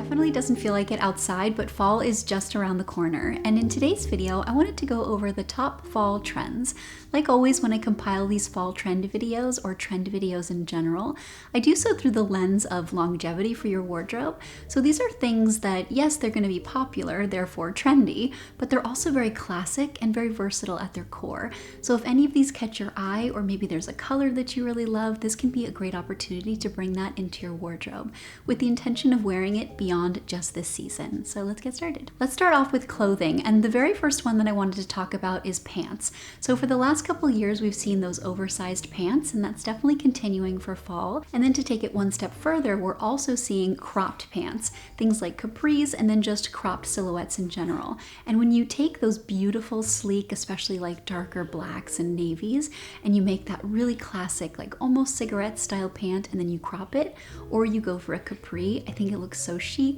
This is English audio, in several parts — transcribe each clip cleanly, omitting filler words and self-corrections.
definitely doesn't feel like it outside, but fall is just around the corner. And in today's video, I wanted to go over the top fall trends. Like always, when I compile these fall trend videos or trend videos in general, I do so through the lens of longevity for your wardrobe. So these are things that, yes, they're going to be popular, therefore trendy, but they're also very classic and very versatile at their core. So if any of these catch your eye, or maybe there's a color that you really love, this can be a great opportunity to bring that into your wardrobe with the intention of wearing it beyond just this season. So let's get started. Let's start off with clothing, and the very first one that I wanted to talk about is pants. So for the last couple years, we've seen those oversized pants, and that's definitely continuing for fall. And then to take it one step further, we're also seeing cropped pants, things like capris, and then just cropped silhouettes in general. And when you take those beautiful, sleek, especially like darker blacks and navies, and you make that really classic, like almost cigarette style pant, and then you crop it, or you go for a capri, I think it looks so chic,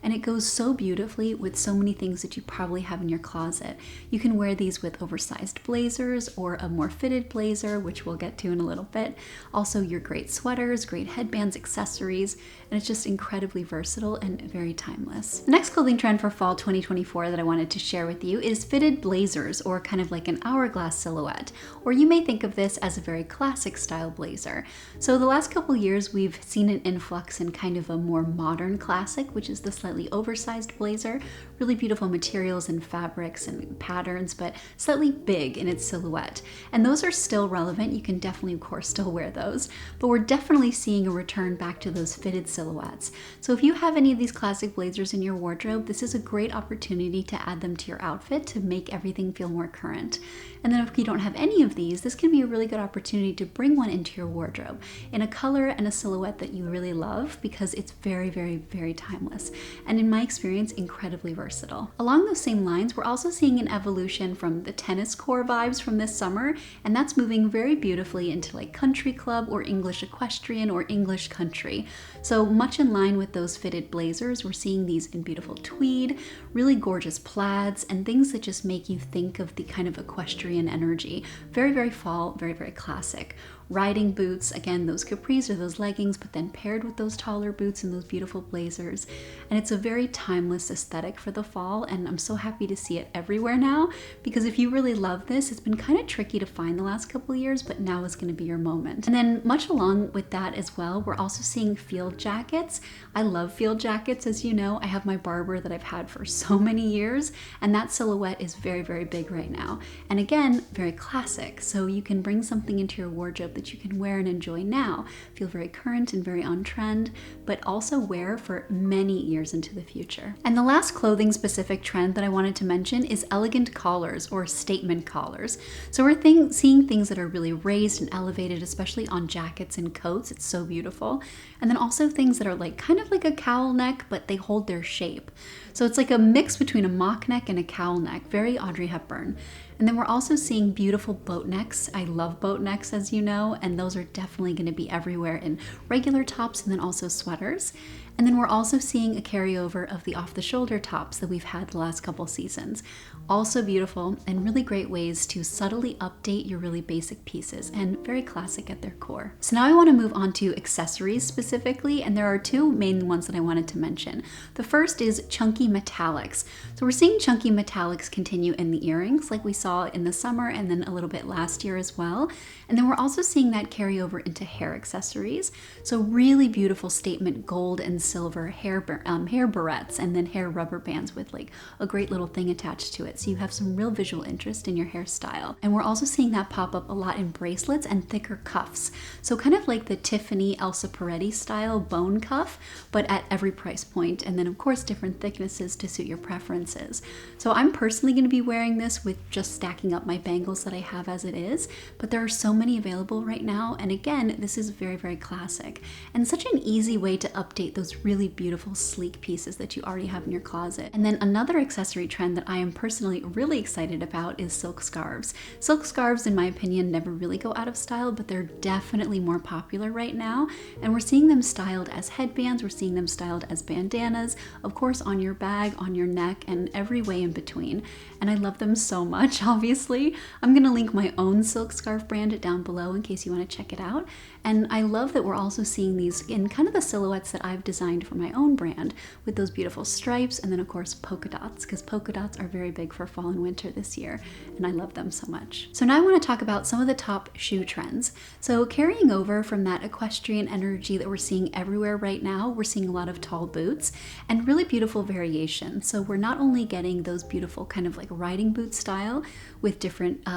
and it goes so beautifully with so many things that you probably have in your closet. You can wear these with oversized blazers or a more fitted blazer, which we'll get to in a little bit. Also your great sweaters, great headbands, accessories, and it's just incredibly versatile and very timeless. The next clothing trend for fall 2024 that I wanted to share with you is fitted blazers, or kind of like an hourglass silhouette, or you may think of this as a very classic style blazer. So the last couple years we've seen an influx in kind of a more modern classic, which is the slightly oversized blazer, really beautiful materials and fabrics and patterns, but slightly big in its silhouette. And those are still relevant. You can definitely, of course, still wear those, but we're definitely seeing a return back to those fitted silhouettes. So if you have any of these classic blazers in your wardrobe, this is a great opportunity to add them to your outfit to make everything feel more current. And then if you don't have any of these, this can be a really good opportunity to bring one into your wardrobe in a color and a silhouette that you really love, because it's very, very, very timeless. And in my experience, incredibly versatile. Along those same lines, we're also seeing an evolution from the tennis core vibes from this summer, and that's moving very beautifully into like country club or English equestrian or English country. So much in line with those fitted blazers, we're seeing these in beautiful tweed, really gorgeous plaids, and things that just make you think of the kind of equestrian energy. Very, very fall, very, very classic. Riding boots, again, those capris or those leggings, but then paired with those taller boots and those beautiful blazers. And it's a very timeless aesthetic for the fall, and I'm so happy to see it everywhere now, because if you really love this, it's been kind of tricky to find the last couple of years, but now is going to be your moment. And then much along with that as well, we're also seeing field jackets. I love field jackets, as you know. I have my Barber that I've had for so many years, and that silhouette is very, very big right now. And again, very classic, so you can bring something into your wardrobe that you can wear and enjoy now, feel very current and very on trend, but also wear for many years into the future. And the last clothing specific trend that I wanted to mention is elegant collars or statement collars. So we're seeing things that are really raised and elevated, especially on jackets and coats. It's so beautiful. And then also things that are like kind of like a cowl neck, but they hold their shape. So it's like a mix between a mock neck and a cowl neck, very Audrey Hepburn. And then we're also seeing beautiful boat necks. I love boat necks, as you know, and those are definitely going to be everywhere in regular tops and then also sweaters. And then we're also seeing a carryover of the off-the-shoulder tops that we've had the last couple seasons. Also beautiful and really great ways to subtly update your really basic pieces, and very classic at their core. So now I want to move on to accessories specifically, and there are two main ones that I wanted to mention. The first is chunky metallics. So we're seeing chunky metallics continue in the earrings like we saw in the summer and then a little bit last year as well. And then we're also seeing that carry over into hair accessories. So really beautiful statement gold and silver hair barrettes, and then hair rubber bands with like a great little thing attached to it. So you have some real visual interest in your hairstyle. And we're also seeing that pop up a lot in bracelets and thicker cuffs. So kind of like the Tiffany Elsa Peretti style bone cuff, but at every price point. And then of course different thicknesses to suit your preferences. So I'm personally going to be wearing this with just stacking up my bangles that I have as it is, but there are so many available right now. And again, this is very, very classic and such an easy way to update those really beautiful sleek pieces that you already have in your closet. And then another accessory trend that I am personally really excited about is silk scarves. Silk scarves, in my opinion, never really go out of style, but they're definitely more popular right now. And we're seeing them styled as headbands, we're seeing them styled as bandanas, of course on your bag, on your neck, and every way in between. And I love them so much, obviously. I'm gonna link my own silk scarf brand down below in case you wanna check it out. And I love that we're also seeing these in kind of the silhouettes that I've designed designed for my own brand with those beautiful stripes, and then of course polka dots, because polka dots are very big for fall and winter this year, and I love them so much. So now I want to talk about some of the top shoe trends. So carrying over from that equestrian energy that we're seeing everywhere right now, we're seeing a lot of tall boots and really beautiful variation. So we're not only getting those beautiful kind of like riding boot style with different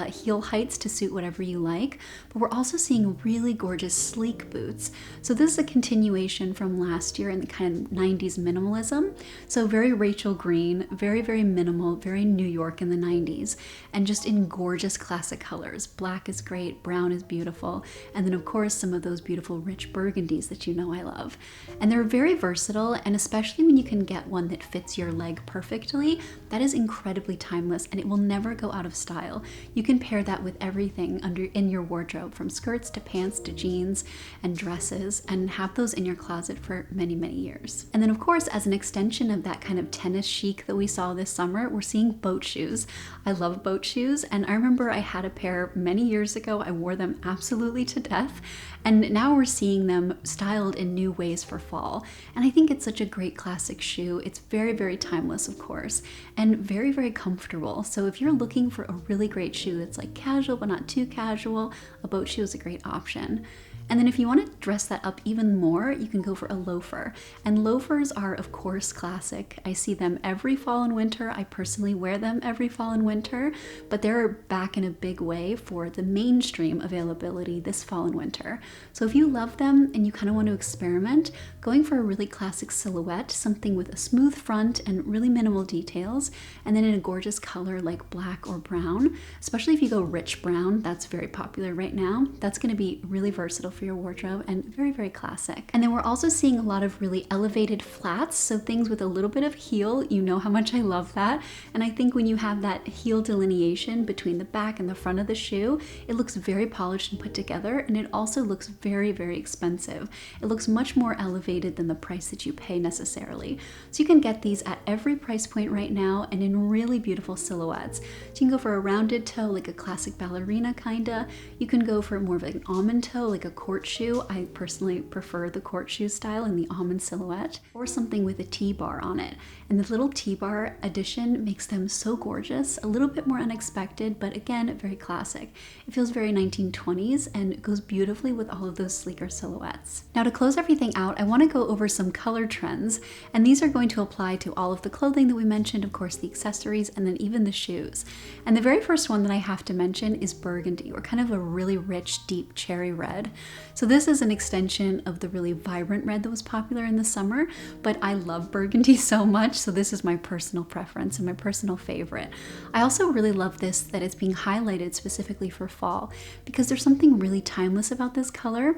heel heights to suit whatever you like, but we're also seeing really gorgeous sleek boots. So this is a continuation from last year in the kind of 90s minimalism. So very Rachel Green, very, very minimal, very New York in the 90s, and just in gorgeous classic colors. Black is great, brown is beautiful, and then of course some of those beautiful rich burgundies that you know I love. And they're very versatile, and especially when you can get one that fits your leg perfectly, that is incredibly timeless and it will never go out of style. You can pair that with everything in your wardrobe, from skirts to pants to jeans and dresses, and have those in your closet for many, many years. And then of course, as an extension of that kind of tennis chic that we saw this summer, we're seeing boat shoes. I love boat shoes, and I remember I had a pair many years ago. I wore them absolutely to death, and now we're seeing them styled in new ways for fall. And I think it's such a great classic shoe. It's very, very timeless, of course, and very, very comfortable. So if you're looking for a really great shoe that's like casual but not too casual, a boat shoe is a great option. And then if you want to dress that up even more, you can go for a loafer. And loafers are, of course, classic. I see them every fall and winter. I personally wear them every fall and winter, but they're back in a big way for the mainstream availability this fall and winter. So if you love them and you kind of want to experiment, going for a really classic silhouette, something with a smooth front and really minimal details, and then in a gorgeous color like black or brown, especially if you go rich brown, that's very popular right now, that's going to be really versatile for your wardrobe and very, very classic. And then we're also seeing a lot of really elevated flats, so things with a little bit of heel. You know how much I love that. And I think when you have that heel delineation between the back and the front of the shoe, it looks very polished and put together, and it also looks very, very expensive. It looks much more elevated than the price that you pay necessarily. So you can get these at every price point right now and in really beautiful silhouettes. So you can go for a rounded toe, like a classic ballerina kinda. You can go for more of like an almond toe, like a court shoe. I personally prefer the court shoe style in the almond silhouette, or something with a T-bar on it. And the little T-bar addition makes them so gorgeous, a little bit more unexpected, but again, very classic. It feels very 1920s and it goes beautifully with all of those sleeker silhouettes. Now to close everything out, I want to go over some color trends, and these are going to apply to all of the clothing that we mentioned, of course the accessories, and then even the shoes. And the very first one that I have to mention is burgundy, or kind of a really rich, deep cherry red. So this is an extension of the really vibrant red that was popular in the summer, but I love burgundy so much, so this is my personal preference and my personal favorite. I also really love this, that it's being highlighted specifically for fall, because there's something really timeless about this color.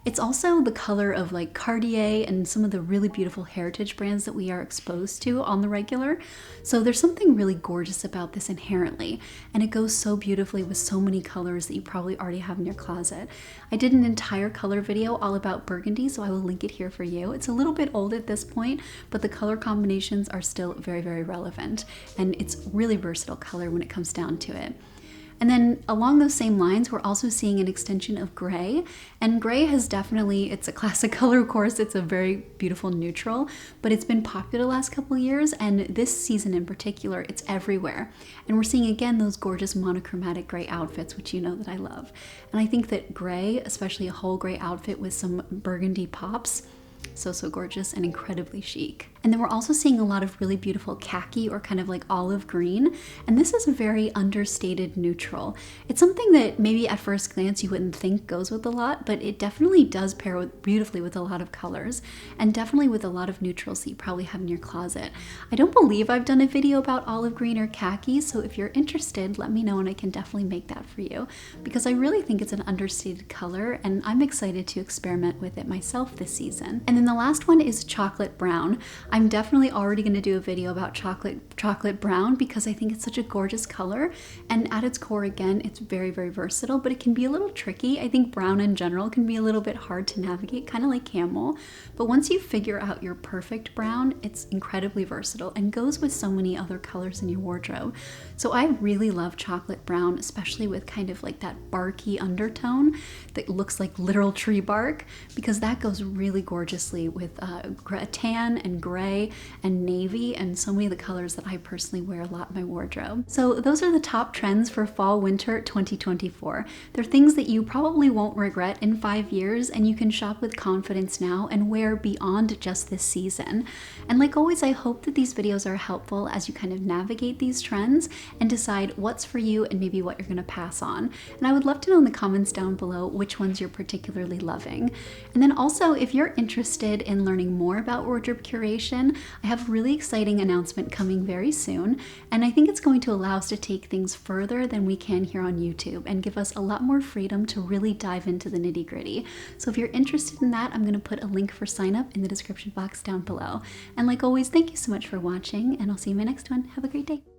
It's also the color of like Cartier and some of the really beautiful heritage brands that we are exposed to on the regular. So there's something really gorgeous about this inherently, and it goes so beautifully with so many colors that you probably already have in your closet. I did an entire color video all about burgundy, so I will link it here for you. It's a little bit old at this point, but the color combinations are still very, very relevant, and it's really versatile color when it comes down to it. And then along those same lines, we're also seeing an extension of gray. And gray has definitely, it's a classic color, of course, it's a very beautiful neutral, but it's been popular the last couple of years, and this season in particular, it's everywhere. And we're seeing again those gorgeous monochromatic gray outfits, which you know that I love. And I think that gray, especially a whole gray outfit with some burgundy pops, so gorgeous and incredibly chic. And then we're also seeing a lot of really beautiful khaki, or kind of like olive green, and this is a very understated neutral. It's something that maybe at first glance you wouldn't think goes with a lot, but it definitely does pair beautifully with a lot of colors, and definitely with a lot of neutrals that you probably have in your closet. I don't believe I've done a video about olive green or khaki, so if you're interested, let me know and I can definitely make that for you, because I really think it's an understated color and I'm excited to experiment with it myself this season. And then the last one is chocolate brown. I'm definitely already going to do a video about chocolate brown because I think it's such a gorgeous color, and at its core, again, it's very, very versatile, but it can be a little tricky. I think brown in general can be a little bit hard to navigate, kind of like camel, but once you figure out your perfect brown, it's incredibly versatile and goes with so many other colors in your wardrobe. So I really love chocolate brown, especially with kind of like that barky undertone that looks like literal tree bark, because that goes really gorgeously with tan and gray and navy and so many of the colors that I personally wear a lot in my wardrobe. So those are the top trends for fall winter 2024. They're things that you probably won't regret in 5 years, and you can shop with confidence now and wear beyond just this season. And like always, I hope that these videos are helpful as you kind of navigate these trends and decide what's for you and maybe what you're going to pass on. And I would love to know in the comments down below which ones you're particularly loving. And then also, if you're interested in learning more about wardrobe curation, I have a really exciting announcement coming very soon, and I think it's going to allow us to take things further than we can here on YouTube and give us a lot more freedom to really dive into the nitty-gritty. So if you're interested in that, I'm going to put a link for sign up in the description box down below. And like always, thank you so much for watching, and I'll see you in my next one. Have a great day.